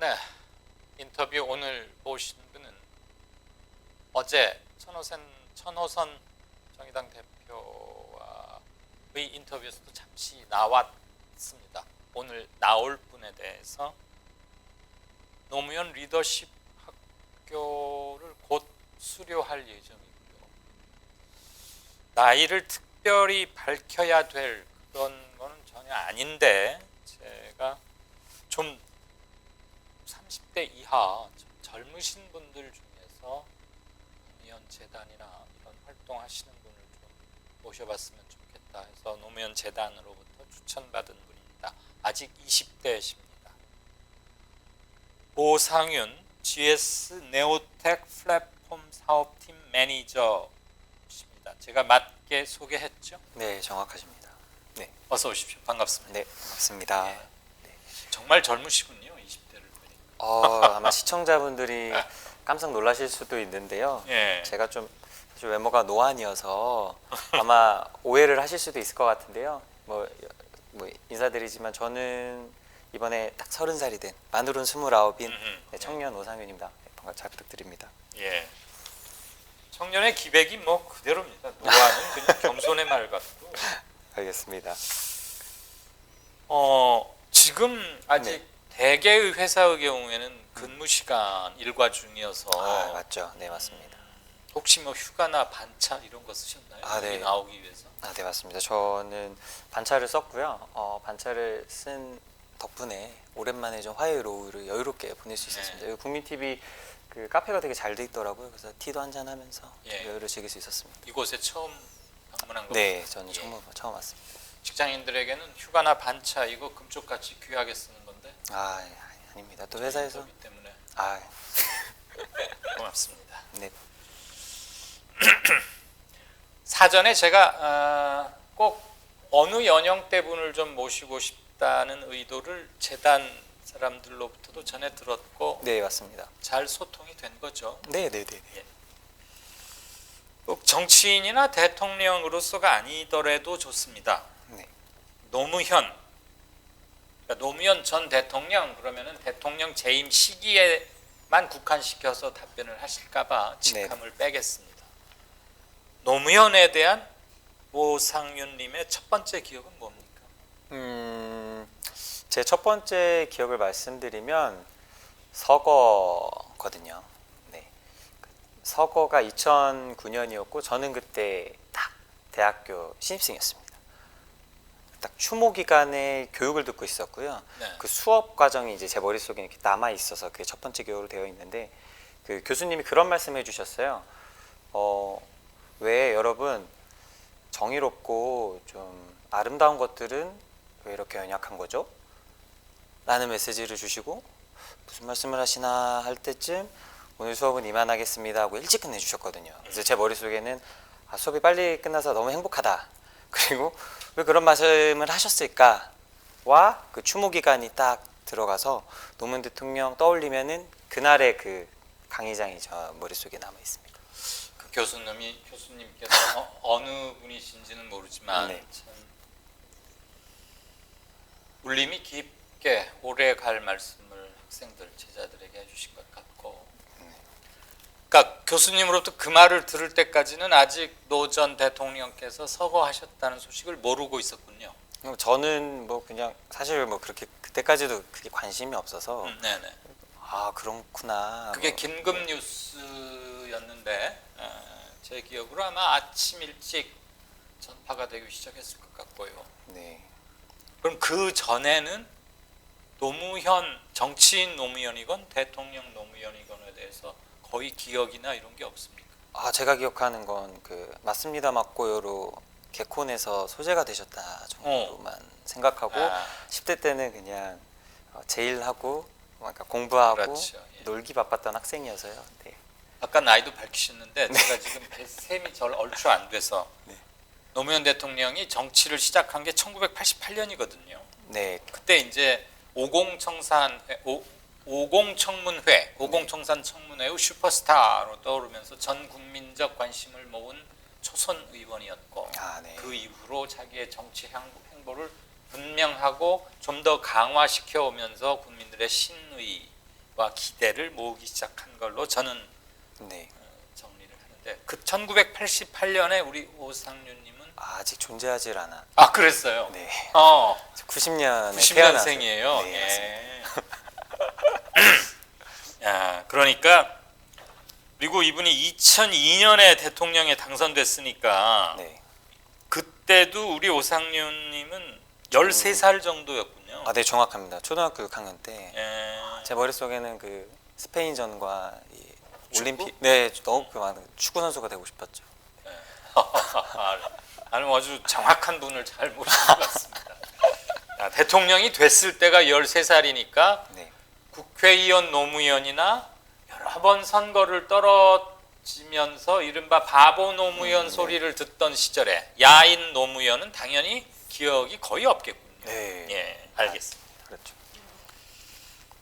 네, 인터뷰 오늘 보신 분은 어제 천호선 정의당 대표와의 인터뷰에서도 잠시 나왔습니다. 오늘 나올 분에 대해서 노무현 리더십 학교를 곧 수료할 예정이고요. 나이를 특별히 밝혀야 될 그런 거는 전혀 아닌데 제가 좀 30대 이하 젊으신 분들 중에서 노무현 재단이나 이런 활동하시는 분을 좀 모셔봤으면 좋겠다 해서 노무현 재단으로부터 추천받은 분입니다. 아직 20대십니다. 오상윤 GS 네오텍 플랫폼 사업팀 매니저십니다. 제가 맞게 소개했죠? 네, 정확하십니다. 네, 어서 오십시오. 반갑습니다. 네, 반갑습니다. 네. 정말 젊으시군요. 20대를 보니까. 아마 시청자분들이 깜짝 놀라실 수도 있는데요. 예. 제가 좀 사실 외모가 노안이어서 아마 오해를 하실 수도 있을 것 같은데요. 뭐 인사드리지만 저는 이번에 딱 30살이 된 만으로는 29인 청년 오상윤입니다. 네, 잘 부탁드립니다. 예. 청년의 기백이 뭐 그대로입니다. 노안은 그냥 겸손의 말 같고. 알겠습니다. 지금 아직 대개의 회사의 경우에는 근무 시간 일과 중이어서 맞죠. 네, 맞습니다. 혹시 뭐 휴가나 반차 이런 거 쓰셨나요? 여기 네. 나오기 위해서? 네, 맞습니다. 저는 반차를 썼고요. 반차를 쓴 덕분에 오랜만에 좀 화요일 오후를 여유롭게 보낼 수 있었습니다. 여기 국민 TV 그 카페가 되게 잘 돼 있더라고요. 그래서 티도 한잔 하면서 여유를 즐길 수 있었습니다. 이곳에 처음 방문한 거죠? 네, 저는 처음 왔습니다. 직장인들에게는 휴가나 반차 이거 금쪽같이 귀하게 쓰는 건데. 아닙니다. 또 회사에서 인터뷰 때문에 고맙습니다. 네. 사전에 제가 꼭 어느 연령대 분을 좀 모시고 싶다는 의도를 재단 사람들로부터도 전해 들었고, 네, 맞습니다. 잘 소통이 된 거죠. 네. 꼭 정치인이나 대통령으로서가 아니더라도 좋습니다. 네. 노무현, 그러니까 노무현 전 대통령 그러면은 대통령 재임 시기에만 국한시켜서 답변을 하실까봐 직함을 빼겠습니다. 노무현에 대한 오상윤님의 첫 번째 기억은 뭡니까? 제 첫 번째 기억을 말씀드리면 서거거든요. 네. 서거가 2009년이었고 저는 그때 딱 대학교 신입생이었습니다. 딱 추모 기간에 교육을 듣고 있었고요. 네. 그 수업 과정이 이제 제 머릿속에 이렇게 남아 있어서 그게 첫 번째 기억으로 되어 있는데 그 교수님이 그런 말씀해 주셨어요. 왜 여러분 정의롭고 좀 아름다운 것들은 왜 이렇게 연약한 거죠? 라는 메시지를 주시고 무슨 말씀을 하시나 할 때쯤 오늘 수업은 이만하겠습니다 하고 일찍 끝내주셨거든요. 그래서 제 머릿속에는 수업이 빨리 끝나서 너무 행복하다. 그리고 왜 그런 말씀을 하셨을까? 와 그 추모 기간이 딱 들어가서 노무현 대통령 떠올리면은 그날의 그 강의장이 저 머릿속에 남아 있습니다. 그 교수님께서 어느 분이신지는 모르지만 네. 참 울림이 깊게 오래 갈 말씀을 학생들 제자들에게 해주신 것 같고, 그러니까 교수님으로부터 그 말을 들을 때까지는 아직 노 전 대통령께서 서거하셨다는 소식을 모르고 있었군요. 저는 뭐 그냥 사실 뭐 그렇게 그때까지도 그게 관심이 없어서 네네. 그렇구나. 그게 긴급 뉴스였는데 제 기억으로 아마 아침 일찍 전파가 되기 시작했을 것 같고요. 네. 그럼 그 전에는 노무현 정치인 노무현이건 대통령 노무현이건에 대해서 거의 기억이나 이런 게 없습니까? 제가 기억하는 건 그 맞습니다 맞고요로 개콘에서 소재가 되셨다 정도만 생각하고 10대 때는 그냥 제일하고 그러니까 공부하고 그렇죠. 예. 놀기 바빴던 학생이어서요. 네. 아까 나이도 밝히셨는데 제가 지금 셈이 절 얼추 안 돼서 네. 노무현 대통령이 정치를 시작한 게 1988년이거든요. 네. 그때 이제 오공청산 청문회의 슈퍼스타로 떠오르면서 전 국민적 관심을 모은 초선 의원이었고 네. 그 이후로 자기의 정치 행보를 분명하고 좀 더 강화시켜 오면서 국민들의 신의 기대를 모으기 시작한 걸로 저는 네. 정리를 하는데 그 1988년에 우리 오상류님은 아직 존재하질 않아. 그랬어요. 네. 90년에 90년생이에요. 네, 예. 야, 그러니까 그리고 이분이 2002년에 대통령에 당선됐으니까 네. 그때도 우리 오상류님은 13살 정도였군요. 네, 정확합니다. 초등학교 6학년 때 예. 제 머릿속에는 그 스페인전과 이 축구? 올림픽 너무 축구 선수가 되고 싶었죠. 나는 아주 정확한 분을 잘 모신 것 같습니다. 대통령이 됐을 때가 13살이니까 네. 국회의원 노무현이나 여러 번 선거를 떨어지면서 이른바 바보 노무현 소리를 듣던 시절에 야인 노무현은 당연히 기억이 거의 없겠군요. 네. 예, 알겠습니다. 그렇죠.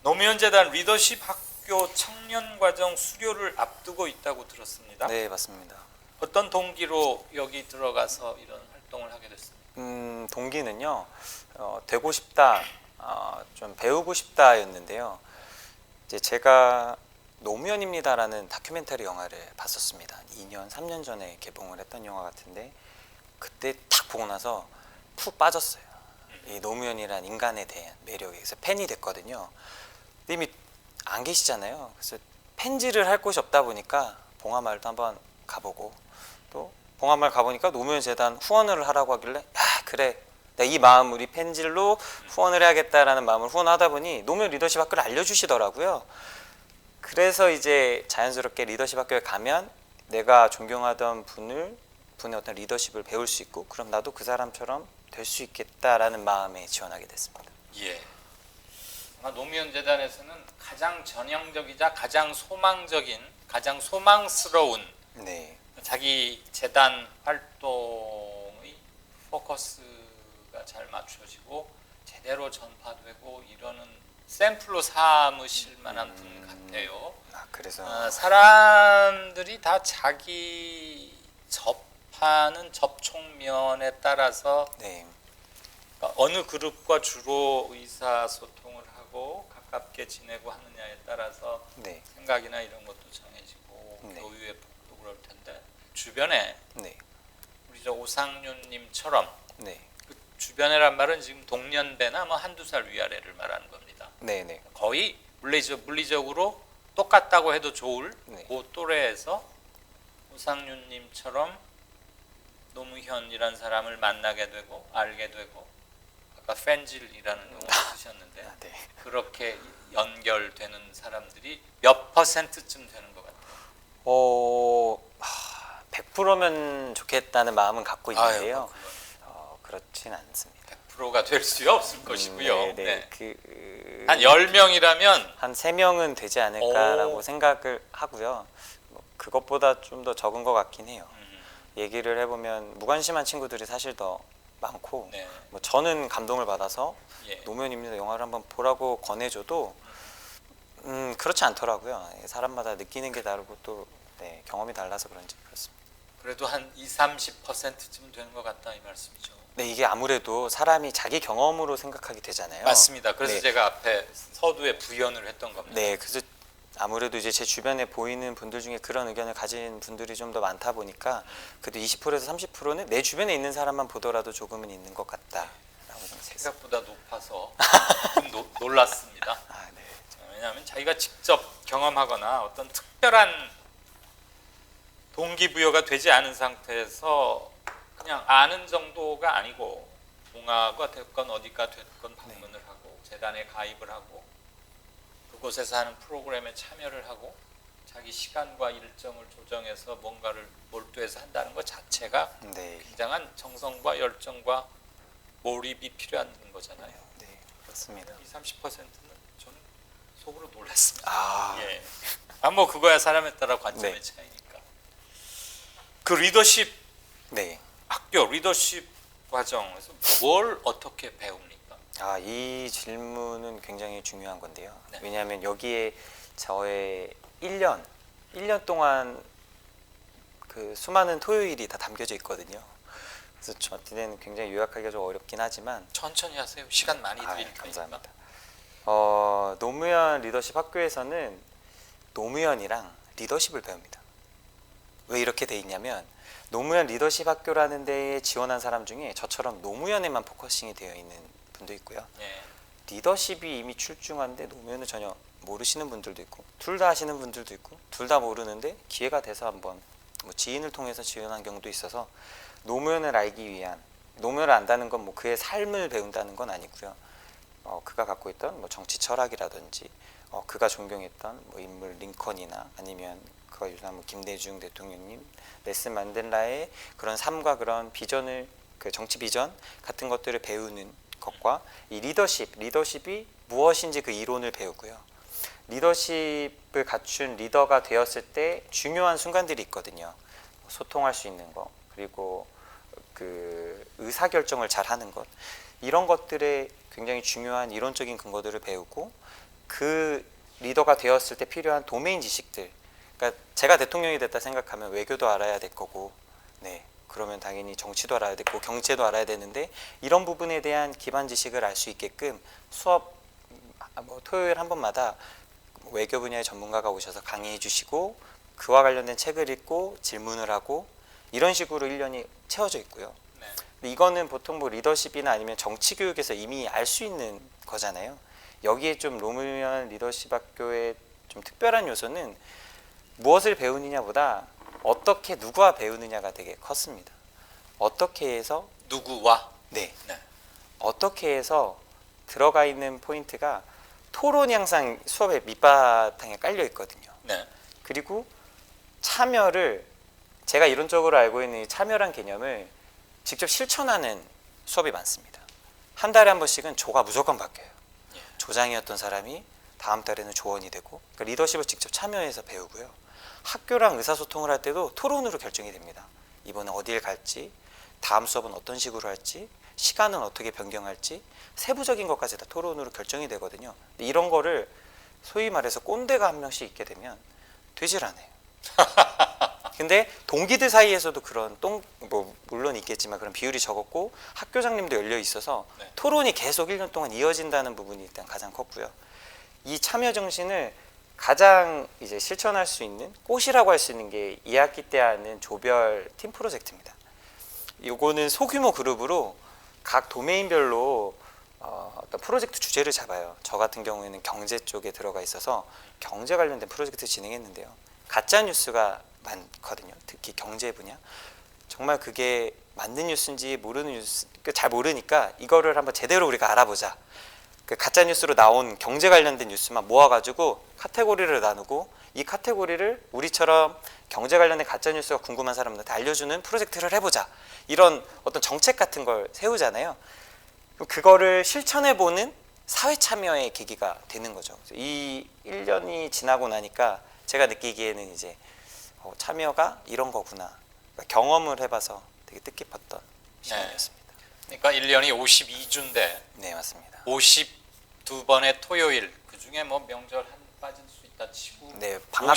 노무현 재단 리더십 학교 청년과정 수료를 앞두고 있다고 들었습니다. 네, 맞습니다. 어떤 동기로 여기 들어가서 이런 활동을 하게 됐습니까? 동기는요. 되고 싶다, 좀 배우고 싶다였는데요. 이제 제가 노무현입니다라는 다큐멘터리 영화를 봤었습니다. 2년, 3년 전에 개봉을 했던 영화 같은데 그때 딱 보고 나서 푹 빠졌어요. 이 노무현이란 인간에 대한 매력에 그래서 팬이 됐거든요. 근데 이미 안 계시잖아요. 그래서 팬질을 할 곳이 없다 보니까 봉하마을도 한번 가보고 또 봉하마을 가보니까 노무현 재단 후원을 하라고 하길래 야 그래 내가 이 마음 우리 팬질로 후원을 해야겠다라는 마음을 후원하다 보니 노무현 리더십 학교를 알려주시더라고요. 그래서 이제 자연스럽게 리더십 학교에 가면 내가 존경하던 분의 어떤 리더십을 배울 수 있고 그럼 나도 그 사람처럼 될 수 있겠다라는 마음에 지원하게 됐습니다. 예. 아마 노무현 재단에서는 가장 전형적이자 가장 소망적인, 가장 소망스러운 네, 자기 재단 활동의 포커스가 잘 맞춰지고 제대로 전파되고 이러는 샘플로 삼으실 만한 분 같아요. 그래서 사람들이 다 자기 접하는 접촉면에 따라서 네, 어느 그룹과 주로 의사소통을 하고 가깝게 지내고 하느냐에 따라서 네, 생각이나 이런 것도 정해지고 네. 교육의 폭도 그럴 텐데 주변에 네, 우리 저 오상윤님처럼 네, 그 주변에란 말은 지금 동년배나 뭐 한두 살 위아래를 말하는 겁니다. 네, 네, 거의 물리적으로 똑같다고 해도 좋을 네. 그 또래에서 오상윤님처럼 노무현이라는 사람을 만나게 되고 알게 되고 아까 팬질이라는 용어를 쓰셨는데 네. 그렇게 연결되는 사람들이 몇 %쯤 되는 것 같아요? 100%면 좋겠다는 마음은 갖고 있는데요. 아유, 그렇진 않습니다. 100%가 될 수 없을 것이고요. 네, 네. 네. 한 10명이라면 한 3명은 되지 않을까라고 오. 생각을 하고요. 뭐 그것보다 좀 더 적은 것 같긴 해요. 얘기를 해보면 무관심한 친구들이 사실 더 많고 네. 뭐 저는 감동을 받아서 예. 노무현입니다 영화를 한번 보라고 권해줘도 그렇지 않더라고요. 사람마다 느끼는 게 다르고 또 네, 경험이 달라서 그런지 그렇습니다. 그래도 한 20-30%쯤 되는 것 같다 이 말씀이죠. 네, 이게 아무래도 사람이 자기 경험으로 생각하게 되잖아요. 맞습니다. 그래서 네. 제가 앞에 서두에 부연을 했던 겁니다. 네, 그래서 아무래도 이제 제 주변에 보이는 분들 중에 그런 의견을 가진 분들이 좀 더 많다 보니까 그래도 20%에서 30%는 내 주변에 있는 사람만 보더라도 조금은 있는 것 같다라고 생각했습니다. 생각보다 높아서 좀 놀랐습니다. 네. 왜냐하면 자기가 직접 경험하거나 어떤 특별한 동기부여가 되지 않은 상태에서 그냥 아는 정도가 아니고 동아가 됐건 어디가 됐건 방문을 하고 재단에 가입을 하고 그곳에서 하는 프로그램에 참여를 하고 자기 시간과 일정을 조정해서 뭔가를 몰두해서 한다는 것 자체가 네, 굉장한 정성과 열정과 몰입이 필요한 거잖아요. 네, 그렇습니다. 20-30%는 저는 속으로 놀랐습니다. 아, 예. 뭐 그거야 사람에 따라 관점의 네. 차이니까. 그 리더십 네. 학교 리더십 과정에서 뭘 어떻게 배웁니까? 이 질문은 굉장히 중요한 건데요. 네. 왜냐하면 여기에 저의 1년 동안 그 수많은 토요일이 다 담겨져 있거든요. 그래서 저한테는 굉장히 요약하기가 좀 어렵긴 하지만 천천히 하세요. 시간 많이 드릴 테니까. 감사합니다. 노무현 리더십 학교에서는 노무현이랑 리더십을 배웁니다. 왜 이렇게 돼 있냐면 노무현 리더십 학교라는 데에 지원한 사람 중에 저처럼 노무현에만 포커싱이 되어 있는 분도 있고요. 예. 리더십이 이미 출중한데 노무현을 전혀 모르시는 분들도 있고 둘 다 아시는 분들도 있고 둘 다 모르는데 기회가 돼서 한번 뭐 지인을 통해서 지원한 경우도 있어서 노무현을 알기 위한 노무현을 안다는 건 뭐 그의 삶을 배운다는 건 아니고요. 그가 갖고 있던 뭐 정치 철학이라든지 그가 존경했던 뭐 인물 링컨이나 아니면 그가 유사한 뭐 김대중 대통령님, 넬슨 만델라의 그런 삶과 그런 비전을 그 정치 비전 같은 것들을 배우는 것과 이 리더십이 무엇인지 그 이론을 배우고요. 리더십을 갖춘 리더가 되었을 때 중요한 순간들이 있거든요. 소통할 수 있는 것, 그리고 그 의사결정을 잘 하는 것, 이런 것들에 굉장히 중요한 이론적인 근거들을 배우고 그 리더가 되었을 때 필요한 도메인 지식들, 그러니까 제가 대통령이 됐다 생각하면 외교도 알아야 될 거고, 네, 그러면 당연히 정치도 알아야 되고 경제도 알아야 되는데 이런 부분에 대한 기반 지식을 알 수 있게끔 수업 뭐 토요일 한 번마다 외교 분야의 전문가가 오셔서 강의해 주시고 그와 관련된 책을 읽고 질문을 하고 이런 식으로 1년이 채워져 있고요. 네. 근데 이거는 보통 뭐 리더십이나 아니면 정치 교육에서 이미 알 수 있는 거잖아요. 여기에 좀 노무현 리더십 학교의 좀 특별한 요소는 무엇을 배우느냐보다 어떻게 누구와 배우느냐가 되게 컸습니다. 어떻게 해서 누구와? 네. 네. 어떻게 해서 들어가 있는 포인트가 토론이 항상 수업의 밑바탕에 깔려 있거든요. 네. 그리고 참여를 제가 이론적으로 알고 있는 이 참여란 개념을 직접 실천하는 수업이 많습니다. 한 달에 한 번씩은 조가 무조건 바뀌어요. 예. 조장이었던 사람이 다음 달에는 조원이 되고 그러니까 리더십을 직접 참여해서 배우고요. 학교랑 의사소통을 할 때도 토론으로 결정이 됩니다. 이번에 어디를 갈지, 다음 수업은 어떤 식으로 할지, 시간은 어떻게 변경할지 세부적인 것까지 다 토론으로 결정이 되거든요. 이런 거를 소위 말해서 꼰대가 한 명씩 있게 되면 되질 않아요. 근데 동기들 사이에서도 그런 뭐 물론 있겠지만 그런 비율이 적었고 학교장님도 열려 있어서 네. 토론이 계속 1년 동안 이어진다는 부분이 일단 가장 컸고요. 이 참여 정신을 가장 이제 실천할 수 있는 꽃이라고 할 수 있는 게 2학기 때 하는 조별 팀 프로젝트입니다. 요거는 소규모 그룹으로 각 도메인별로 어떤 프로젝트 주제를 잡아요. 저 같은 경우에는 경제 쪽에 들어가 있어서 경제 관련된 프로젝트 진행했는데요. 가짜 뉴스가 많거든요. 특히 경제 분야. 정말 그게 맞는 뉴스인지 모르는 뉴스, 잘 모르니까 이거를 한번 제대로 우리가 알아보자. 그 가짜 뉴스로 나온 경제 관련된 뉴스만 모아가지고 카테고리를 나누고 이 카테고리를 우리처럼 경제 관련된 가짜 뉴스가 궁금한 사람들한테 알려주는 프로젝트를 해보자. 이런 어떤 정책 같은 걸 세우잖아요. 그거를 실천해보는 사회 참여의 계기가 되는 거죠. 이 1년이 지나고 나니까 제가 느끼기에는 이제 참여가 이런 거구나. 그러니까 경험을 해봐서 되게 뜻깊었던 시간이었습니다. 그러니까 1년이 52주인데 네, 맞습니다. 52번의 토요일, 그중에 뭐 명절 한 빠질 수 있다 치고 네, 방학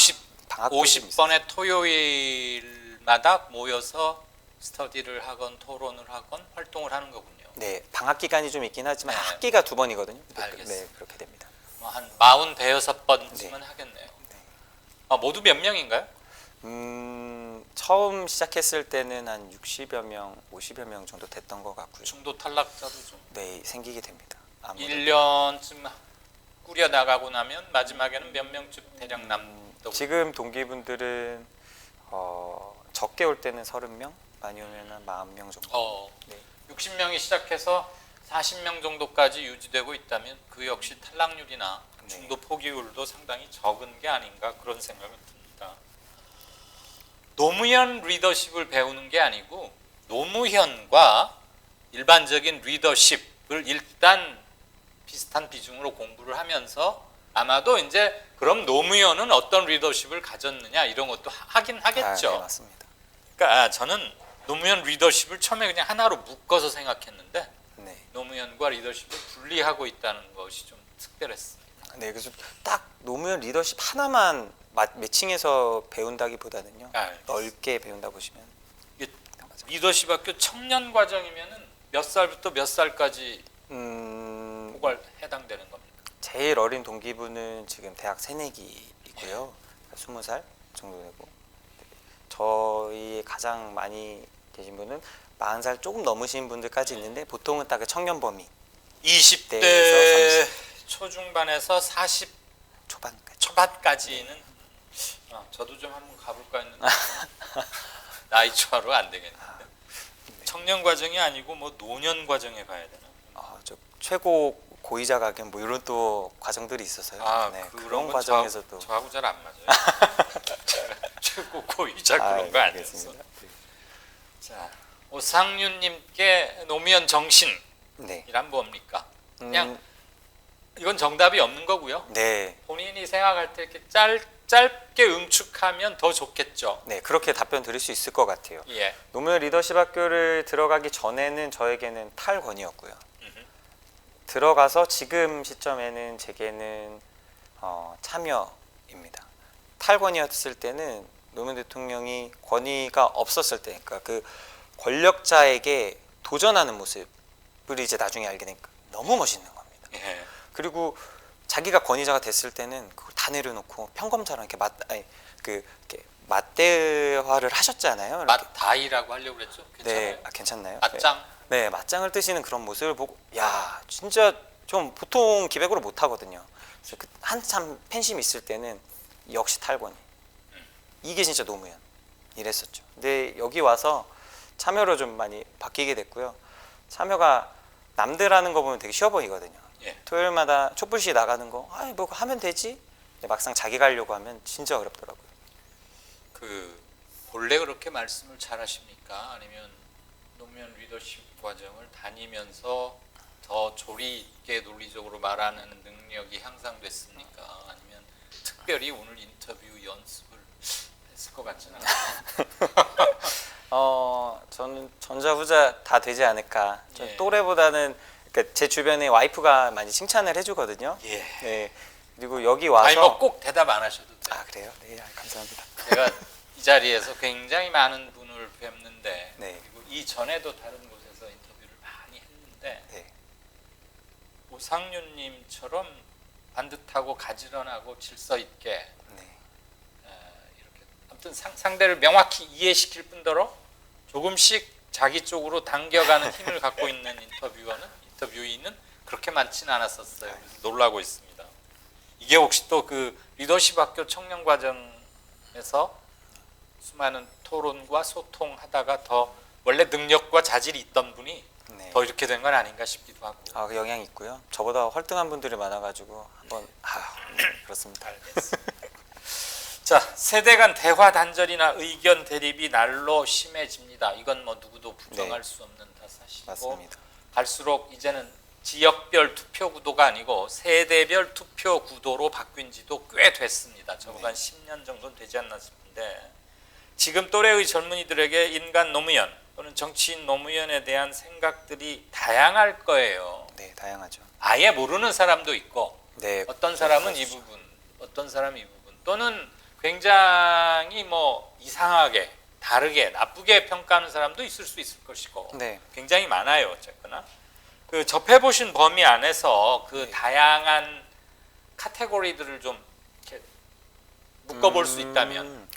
50번의 토요일마다 모여서 스터디를 하건 토론을 하건 활동을 하는 거군요. 네, 방학 기간이 좀 있긴 하지만 네. 학기가 2번이거든요. 알겠습니다. 네, 그렇게 됩니다. 뭐 한 46번쯤은 네. 하겠네요. 네. 모두 몇 명인가요? 처음 시작했을 때는 한 60여 명, 50여 명 정도 됐던 것 같고요. 중도 탈락자도 좀 네, 생기게 됩니다. 아무래도. 1년쯤 꾸려 나가고 나면 마지막에는 몇 명쯤 대략 남도 지금 동기분들은 적게 올 때는 30명, 많이 오면 한 40명 정도. 네. 60명이 시작해서 40명 정도까지 유지되고 있다면 그 역시 탈락률이나 네. 중도 포기율도 상당히 적은 게 아닌가 그런 생각을 듭니다. 노무현 리더십을 배우는 게 아니고 노무현과 일반적인 리더십을 일단 비슷한 비중으로 공부를 하면서 아마도 이제 그럼 노무현은 어떤 리더십을 가졌느냐 이런 것도 하긴 하겠죠. 네, 맞습니다. 그러니까 저는 노무현 리더십을 처음에 그냥 하나로 묶어서 생각했는데 네. 노무현과 리더십을 분리하고 있다는 것이 좀 특별했습니다. 네, 그래서 딱 노무현 리더십 하나만 매칭해서 배운다기보다는요. 넓게 배운다 보시면. 이게 리더십 학교 청년 과정이면은 몇 살부터 몇 살까지 뭐가 해당되는 겁니까? 제일 어린 동기부는 지금 대학 새내기이고요. 20살 정도 되고, 저희 가장 많이 계신 분은 40살 조금 넘으신 분들까지 있는데 보통은 딱 그 청년 범위 20대 초중반에서 40 초반까지. 초반까지는 저도 좀 한번 가볼까 했는데 나이 초하로 안 되겠는데 청년 과정이 아니고 뭐 노년 과정에 가야 되나? 저 최고 고위자 가견 뭐 이런 또 과정들이 있어서요. 네, 그런 과정에서도 저하고 잘 안 맞아요. 제가 최고 고위자 그런 거 아니었어. 알겠습니다. 자, 오상윤님께 노무현 정신이란 네. 뭡니까? 그냥 이건 정답이 없는 거고요. 네. 본인이 생각할 때 이렇게 짧게 응축하면 더 좋겠죠. 네, 그렇게 답변 드릴 수 있을 것 같아요. 예. 노무현 리더십 학교를 들어가기 전에는 저에게는 탈권이었고요. 들어가서 지금 시점에는 제게는 참여입니다. 탈권이었을 때는 노무현 대통령이 권위가 없었을 때, 그러니까 그 권력자에게 도전하는 모습을 이제 나중에 알게 되니까 너무 멋있는 겁니다. 예. 그리고 자기가 권위자가 됐을 때는 그걸 다 내려놓고 평검사랑 이렇게 맞대화를 하셨잖아요. 이렇게. 맞다이라고 하려고 그랬죠. 괜찮아요. 네, 괜찮나요? 맞짱. 네, 맞짱을 뜨시는 그런 모습을 보고, 야, 진짜 좀 보통 기백으로 못 하거든요. 그래서 한참 팬심이 있을 때는 역시 탈권이. 이게 진짜 노무현 이랬었죠. 근데 여기 와서 참여로 좀 많이 바뀌게 됐고요. 참여가 남들 하는 거 보면 되게 쉬워 보이거든요. 예. 토요일마다 촛불시 나가는 거, 뭐 하면 되지. 근데 막상 자기가 하려고 하면 진짜 어렵더라고요. 그 본래 그렇게 말씀을 잘하십니까? 아니면 노무현 리더십 과정을 다니면서 더 조리 있게 논리적으로 말하는 능력이 향상됐습니까? 아니면 특별히 오늘 인터뷰 연습을 했을 것 같지는 않아요. 저는 전자 후자 다 되지 않을까. 전 예. 또래보다는 그러니까 제 주변에 와이프가 많이 칭찬을 해주거든요. 예. 네. 그리고 여기 와서 아니 뭐 꼭 대답 안 하셔도 돼요. 그래요? 네, 감사합니다. 제가 이 자리에서 굉장히 많은 분을 뵙는데 네. 그리고 이 전에도 다른 곳에서 인터뷰를 많이 했는데 네. 오상윤님처럼 반듯하고 가지런하고 질서 있게 네. 이렇게 아무튼 상대를 명확히 이해시킬 뿐더러 조금씩 자기 쪽으로 당겨가는 힘을 갖고 있는 인터뷰인은 그렇게 많지는 않았었어요. 그래서 놀라고 있습니다. 이게 혹시 또 그 리더십 학교 청년 과정에서 수많은 토론과 소통하다가 더 원래 능력과 자질이 있던 분이 네. 더 이렇게 된 건 아닌가 싶기도 하고. 그 영향이 있고요. 저보다 활동한 분들이 많아가지고 한번 그렇습니다. 알겠습니다. 자, 세대 간 대화 단절이나 의견 대립이 날로 심해집니다. 이건 뭐 누구도 부정할 네. 수 없는 사실이고 맞습니다. 갈수록 이제는 지역별 투표 구도가 아니고 세대별 투표 구도로 바뀐 지도 꽤 됐습니다. 적어도 한 10년 정도는 되지 않나 싶은데 지금 또래의 젊은이들에게 인간 노무현 또는 정치인 노무현에 대한 생각들이 다양할 거예요. 네, 다양하죠. 아예 모르는 사람도 있고 네. 어떤 사람은 이 부분, 어떤 사람은 이 부분 또는 굉장히 뭐 이상하게 다르게 나쁘게 평가하는 사람도 있을 수 있을 것이고 네. 굉장히 많아요. 어쨌거나 그 접해보신 범위 안에서 그 네. 다양한 카테고리들을 좀 이렇게 묶어볼 수 있다면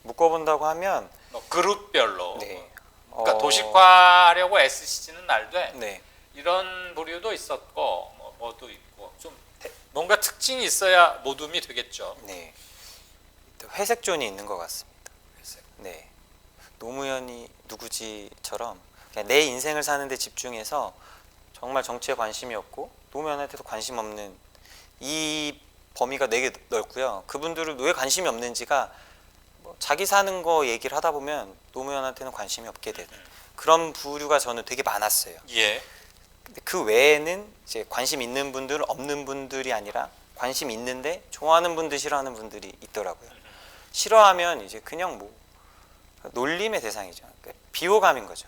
묶어본다고 하면 뭐 그룹별로 네. 그러니까 도식화하려고 애쓰시지는 말되 네. 이런 부류도 있었고 뭐도 있고 좀 뭔가 특징이 있어야 모둠이 되겠죠. 네. 또 회색 존이 있는 것 같습니다. 회색. 네. 노무현이 누구지처럼 그냥 내 인생을 사는데 집중해서 정말 정치에 관심이 없고 노무현한테도 관심 없는 이 범위가 되게 넓고요. 그분들은 왜 관심이 없는지가 뭐 자기 사는 거 얘기를 하다 보면 노무현한테는 관심이 없게 되는 그런 부류가 저는 되게 많았어요. 예. 근데 그 외에는 이제 관심 있는 분들은 없는 분들이 아니라 관심 있는데 좋아하는 분들 싫어하는 분들이 있더라고요. 싫어하면 이제 그냥 뭐 놀림의 대상이죠. 그러니까 비호감인 거죠.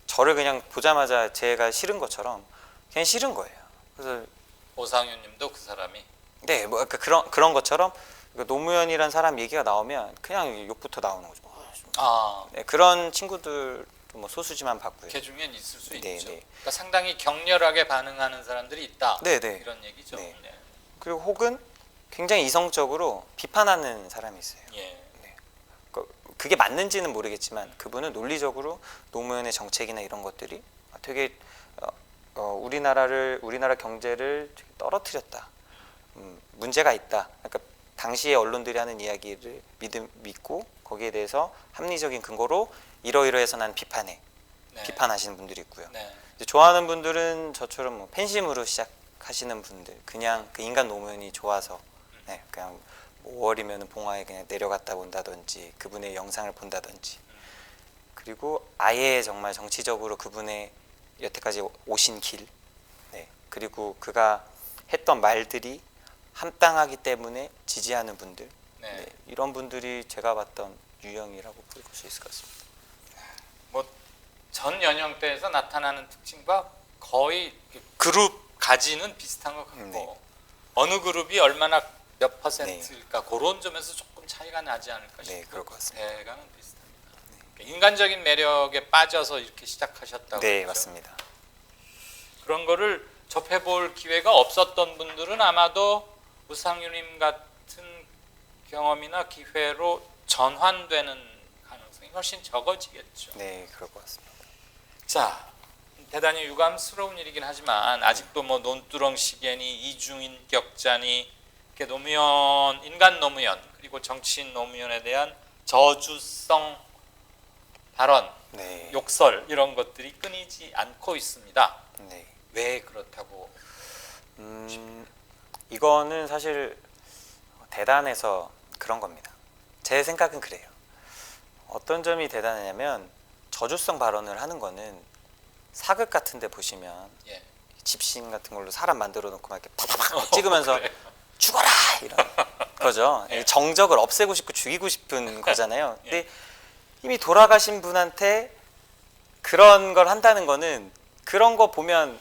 저를 그냥 보자마자 제가 싫은 것처럼 그냥 싫은 거예요. 그래서 오상윤님도 그 사람이 네, 뭐 그런 것처럼 노무현이란 사람 얘기가 나오면 그냥 욕부터 나오는 거죠. 아 네, 그런 친구들 뭐 소수지만 봤고요. 그 중엔 있을 수 네, 있죠. 네. 그러니까 상당히 격렬하게 반응하는 사람들이 있다. 네, 네. 이런 얘기죠. 네. 네. 그리고 혹은 굉장히 이성적으로 비판하는 사람이 있어요. 예. 그게 맞는지는 모르겠지만 그분은 논리적으로 노무현의 정책이나 이런 것들이 되게 우리나라 경제를 떨어뜨렸다. 문제가 있다. 그러니까 당시의 언론들이 하는 이야기를 믿고 거기에 대해서 합리적인 근거로 이러이러해서 난 비판해. 네. 비판하시는 분들이 있고요. 네. 이제 좋아하는 분들은 저처럼 뭐 팬심으로 시작하시는 분들, 그냥 그 인간 노무현이 좋아서 네, 그냥 5월이면 봉화에 그냥 내려갔다 온다든지 그분의 영상을 본다든지, 그리고 아예 정말 정치적으로 그분의 여태까지 오신 길, 네, 그리고 그가 했던 말들이 합당하기 때문에 지지하는 분들, 네. 네, 이런 분들이 제가 봤던 유형이라고 볼 수 있을 것 같습니다. 뭐 전 연령대에서 나타나는 특징과 거의 그룹 가지는 비슷한 것 같고 네. 어느 그룹이 얼마나 몇 네. 퍼센트일까 그런 점에서 조금 차이가 나지 않을까 싶고 네, 그럴 것 같습니다. 대강은 비슷합니다. 인간적인 매력에 빠져서 이렇게 시작하셨다고 네, 그랬죠? 맞습니다. 그런 거를 접해볼 기회가 없었던 분들은 아마도 우상유님 같은 경험이나 기회로 전환되는 가능성이 훨씬 적어지겠죠. 네, 그럴 것 같습니다. 자, 대단히 유감스러운 일이긴 하지만 아직도 뭐 논두렁 시계니 이중인격자니 이렇게 노무현, 인간 노무현 그리고 정치인 노무현에 대한 저주성 발언, 네. 욕설 이런 것들이 끊이지 않고 있습니다. 네. 왜 그렇다고? 이거는 사실 대단해서 그런 겁니다. 제 생각은 그래요. 어떤 점이 대단하냐면 저주성 발언을 하는 거는 사극 같은 데 보시면 예. 집신 같은 걸로 사람 만들어 놓고 막 이렇게 팍팍팍 찍으면서 그래. 죽어라 이런 거죠. 예. 정적을 없애고 싶고 죽이고 싶은 거잖아요. 예. 근데 이미 돌아가신 분한테 그런 걸 한다는 거는, 그런 거 보면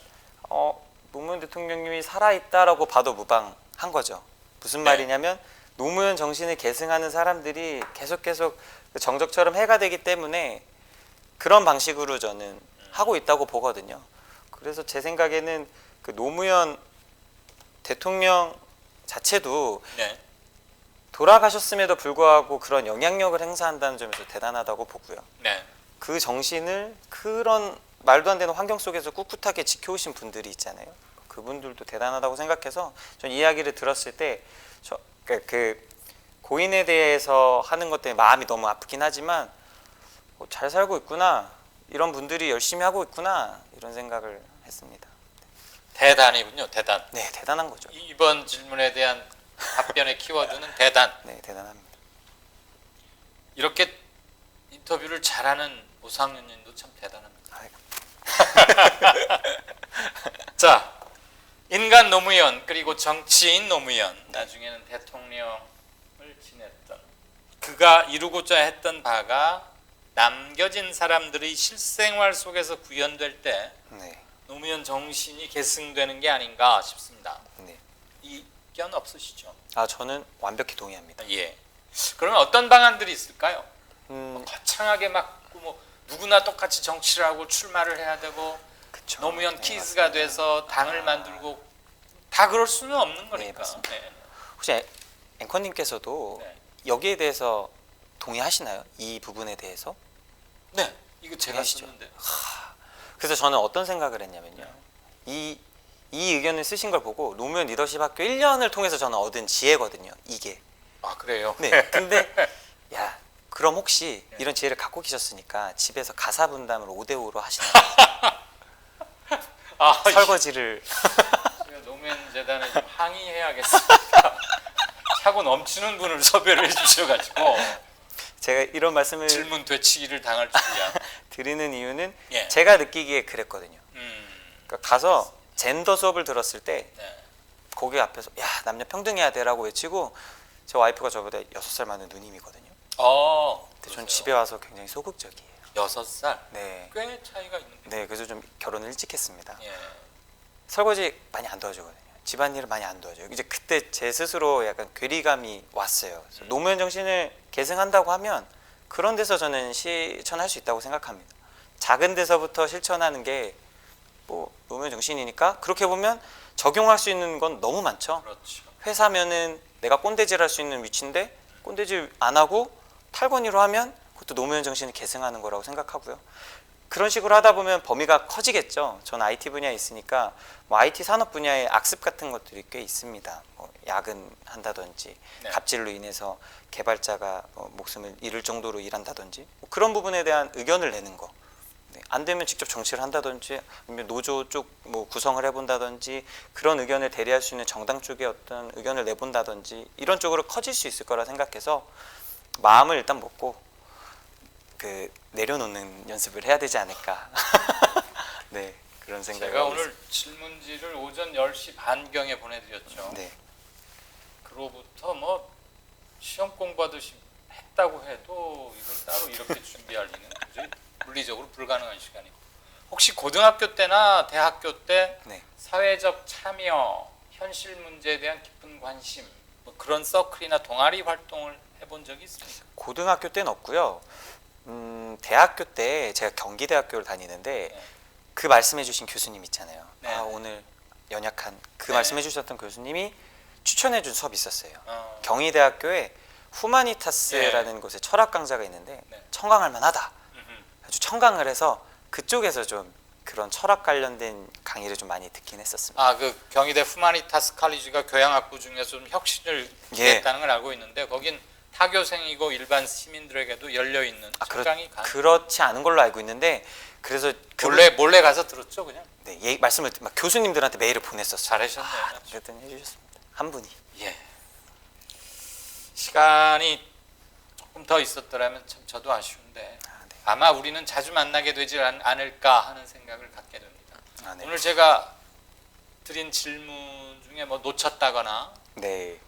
노무현 대통령님이 살아있다라고 봐도 무방한 거죠. 무슨 네. 말이냐면 노무현 정신을 계승하는 사람들이 계속 그 정적처럼 해가 되기 때문에 그런 방식으로 저는 하고 있다고 보거든요. 그래서 제 생각에는 그 노무현 대통령 자체도 네. 돌아가셨음에도 불구하고 그런 영향력을 행사한다는 점에서 대단하다고 보고요. 네. 그 정신을 그런 말도 안 되는 환경 속에서 꿋꿋하게 지켜오신 분들이 있잖아요. 그분들도 대단하다고 생각해서 전 이야기를 들었을 때 그 고인에 대해서 하는 것 때문에 마음이 너무 아프긴 하지만 잘 살고 있구나, 이런 분들이 열심히 하고 있구나, 이런 생각을 했습니다. 대단이군요. 대단. 네, 대단한 거죠. 이번 질문에 대한 답변의 키워드는 대단. 네, 대단합니다. 이렇게 인터뷰를 잘하는 우상윤님도 참 대단합니다. 자, 인간 노무현 그리고 정치인 노무현, 나중에는 대통령을 지냈던 그가 이루고자 했던 바가 남겨진 사람들의 실생활 속에서 구현될 때 네, 노무현 정신이 계승되는 게 아닌가 싶습니다. 네. 이견 없으시죠? 저는 완벽히 동의합니다. 예. 그러면 어떤 방안들이 있을까요? 음, 거창하게 막 뭐 누구나 똑같이 정치를 하고 출마를 해야 되고 그쵸. 노무현 네, 키즈가 맞습니다. 돼서 당을 만들고 다 그럴 수는 없는 거니까. 맞습니다. 네. 혹시 앵커님께서도 네. 여기에 대해서 동의하시나요? 이 부분에 대해서? 네. 이거 제가 동의하시죠? 썼는데. 그래서 저는 어떤 생각을 했냐면요. 이 의견을 쓰신 걸 보고 노무현 리더십 학교 1년을 통해서 저는 얻은 지혜거든요. 이게. 아 그래요? 네. 근데 야, 그럼 혹시 이런 지혜를 갖고 계셨으니까 집에서 가사 분담을 5대5로 하시나요? 아, 설거지를. 제가 노무현 재단에 좀 항의해야겠습니다. 차고 넘치는 분을 섭외를 해주셔가지고 제가 이런 말씀을 질문 되치기를 당할 줄이야. 드리는 이유는 예. 제가 느끼기에 그랬거든요. 그러니까 가서 젠더 수업을 들었을 때 네. 거기 앞에서 야, 남녀 평등해야 돼라고 외치고, 제 와이프가 저보다 6살 많은 누님이거든요. 근데 전 집에 와서 굉장히 소극적이에요. 6살. 네. 꽤 차이가 있는. 네, 그래서 좀 결혼을 일찍 했습니다. 예. 설거지 많이 안 도와주거든요. 집안일을 많이 안 도와줘요. 이제 그때 제 스스로 약간 괴리감이 왔어요. 그래서 노무현 정신을 계승한다고 하면 그런 데서 저는 실천할 수 있다고 생각합니다. 작은 데서부터 실천하는 게 뭐 노무현 정신이니까 그렇게 보면 적용할 수 있는 건 너무 많죠. 그렇죠. 회사면은 내가 꼰대질 할 수 있는 위치인데 꼰대질 안 하고 탈권위로 하면 그것도 노무현 정신을 계승하는 거라고 생각하고요. 그런 식으로 하다 보면 범위가 커지겠죠. 전 IT 분야에 있으니까 뭐 IT 산업 분야에 악습 같은 것들이 꽤 있습니다. 뭐 야근한다든지 네. 갑질로 인해서 개발자가 목숨을 잃을 정도로 일한다든지 뭐 그런 부분에 대한 의견을 내는 거. 네, 안 되면 직접 정치를 한다든지 아니면 노조 쪽 뭐 구성을 해본다든지 그런 의견을 대리할 수 있는 정당 쪽에 어떤 의견을 내본다든지 이런 쪽으로 커질 수 있을 거라 생각해서 마음을 일단 먹고 그 내려놓는 연습을 해야 되지 않을까. 네, 그런 생각을 제가 하고 오늘 질문지를 오전 10시 반경에 보내드렸죠. 있습니다. 네, 그로부터 뭐 시험 공부하듯이 했다고 해도 이걸 따로 이렇게 준비할 리는 도저히 물리적으로 불가능한 시간이고, 혹시 고등학교 때나 대학교 때 네. 사회적 참여, 현실 문제에 대한 깊은 관심, 뭐 그런 서클이나 동아리 활동을 해본 적이 있습니까? 고등학교 때는 없고요. 대학교 때 제가 경기대학교를 다니는데 네. 그 말씀해주신 교수님 있잖아요. 네. 아, 오늘 연약한 그 네. 말씀해주셨던 교수님이 추천해준 수업이 있었어요. 어, 경희대학교에 후마니타스라는 곳에 철학 강좌가 있는데 네. 청강할 만하다. 음흠. 아주 청강을 해서 그쪽에서 좀 그런 철학 관련된 강의를 좀 많이 듣긴 했었습니다. 아, 그 경희대 후마니타스 칼리지가 교양학부 중에서 좀 혁신을 예. 기했다는 걸 알고 있는데, 거긴 타교생이고 일반 시민들에게도 열려 있는 청강이 그렇지 않은 걸로 알고 있는데 그래서 몰래 가서 들었죠, 그냥. 네, 말씀을 막 교수님들한테 메일을 보냈었어요. 잘하셨네요. 그랬더니 해주셨습니다. 한 분이. 예. 시간이 조금 더 있었더라면 참 저도 아쉬운데 네. 아마 우리는 자주 만나게 되지 않을까 하는 생각을 갖게 됩니다. 네. 오늘 제가 드린 질문 중에 뭐 놓쳤다거나 네.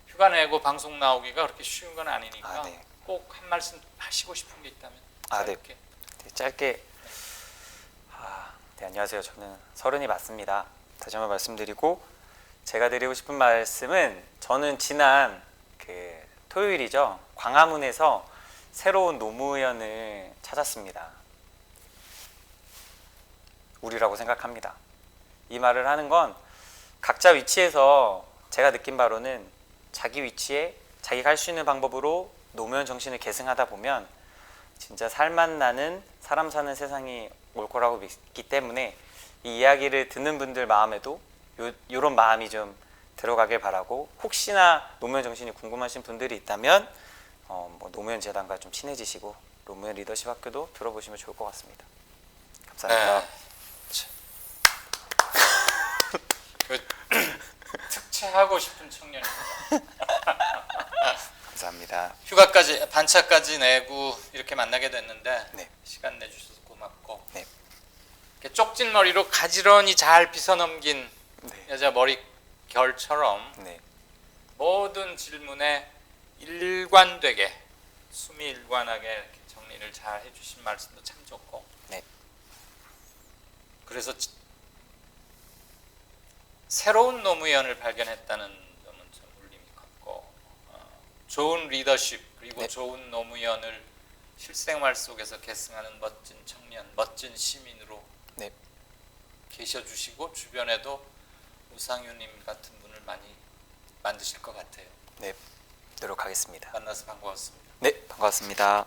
휴가 내고 방송 나오기가 그렇게 쉬운 건 아니니까 네. 꼭 한 말씀 하시고 싶은 게 있다면 네. 짧게. 네, 짧게. 네, 안녕하세요. 저는 서른이 맞습니다. 다시 한번 말씀드리고 제가 드리고 싶은 말씀은 저는 지난 그 토요일이죠. 광화문에서 새로운 노무현을 찾았습니다. 우리라고 생각합니다. 이 말을 하는 건 각자 위치에서 제가 느낀 바로는 자기 위치에 자기가 할 수 있는 방법으로 노무현 정신을 계승하다 보면 진짜 살맛 나는 사람 사는 세상이 올 거라고 믿기 때문에 이 이야기를 듣는 분들 마음에도 이런 마음이 좀 들어가길 바라고, 혹시나 노무현 정신이 궁금하신 분들이 있다면 뭐 노무현 재단과 좀 친해지시고 노무현 리더십 학교도 들어보시면 좋을 것 같습니다. 감사합니다. 네. 그 특채하고 싶은 청년입니다. 감사합니다. 휴가까지 반차까지 내고 이렇게 만나게 됐는데 네. 시간 내주셔서 고맙고, 네. 이렇게 쪽진 머리로 가지런히 잘 빗어넘긴 네. 여자 머리 결처럼 네. 모든 질문에 일관되게 수미일관하게 이렇게 정리를 잘 해주신 말씀도 참 좋고, 네. 그래서 새로운 노무현을 발견했다는 점은 좀 울림이 컸고, 좋은 리더십 그리고 네. 좋은 노무현을 실생활 속에서 계승하는 멋진 청년, 멋진 시민으로 네. 계셔주시고 주변에도 우상효님 같은 분을 많이 만드실 것 같아요. 네. 노력하겠습니다. 만나서 반가웠습니다. 네, 반갑습니다.